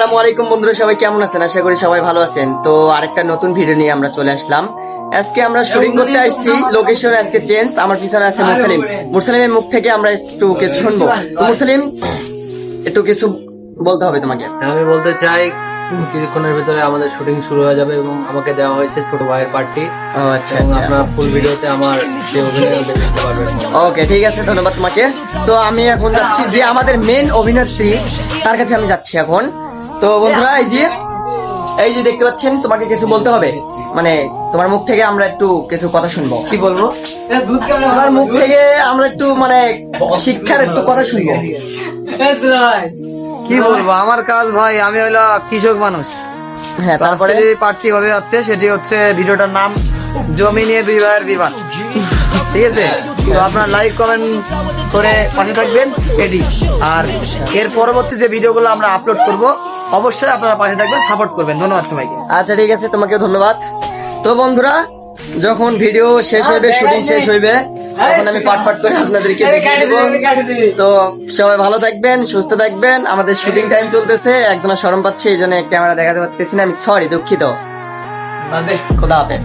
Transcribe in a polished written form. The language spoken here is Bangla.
আসসালামু আলাইকুম বন্ধুরা, সবাই কেমন আছেন? আশা করি সবাই ভালো আছেন। তো আরেকটা নতুন ভিডিও নিয়ে আমরা চলে আসলাম। আজকে আমরা শুটিং করতে আসছি, লোকেশন আজকে চেঞ্জ। আমার পিছনে আছে মুরসালিম। মুরসালিমের মুখ থেকে আমরা একটু কিছু শুনবো। তো মুরসালিম, একটু কিছু বলতে হবে তোমাকে। আমি বলতে চাই কিছুক্ষণের ভিতরে আমাদের শুটিং শুরু হয়ে যাবে এবং আমাকে দেওয়া হয়েছে ছোট ভাইয়ের পার্টি। ও আচ্ছা এবং আচ্ছা, আপনারা ফুল ভিডিওতে আমার যে অভিনয় দেখতে পারবেন। ওকে ঠিক আছে, ধন্যবাদ তোমাকে। তো আমি এখন যাচ্ছি যে আমাদের মেন অভিনেত্রী, তার কাছে আমি যাচ্ছি এখন। তো বন্ধুরা, এই যে দেখতে পাচ্ছেন, তোমাকে কিছু বলতে হবে। মানে তোমার মুখ থেকে আমরা একটু কিছু কথা শুনবো। কি বলবো? তোমার মুখ থেকে আমরা একটু মানে শিক্ষার একটু কথা শুনবো। কি বলবো, আমার কাজ ভাই, আমি হলো কৃষক মানুষ। হ্যাঁ, তারপরে যে পার্টি হতে যাচ্ছে সেটি হচ্ছে ভিডিওটার নাম জমি নিয়ে দুই ভাইয়ের বিবাদ। ঠিক আছে, তো আপনারা লাইক কমেন্ট করে পাশে থাকবেন এটি। আর এর পরবর্তী যে ভিডিওগুলো আমরা আপলোড করব, অবশ্যই আপনারা পাশে থাকবেন, সাপোর্ট করবেন। ধন্যবাদ সবাইকে। আচ্ছা ঠিক আছে, তোমাকে ধন্যবাদ। তো বন্ধুরা, যখন ভিডিও শেষ হইবে, শুটিং শেষ হইবে, তখন আমি পাট পাট করে আপনাদেরকে দেখিয়ে দেবো। তো সবাই ভালো থাকবেন, সুস্থ থাকবেন। আমাদের শুটিং টাইম চলতেছে, একজনের শরম পাচ্ছে, এই জন্য ক্যামেরা দেখাতে পারতেছি না। আমি সরি, দুঃখিত। খোদা হাফেজ।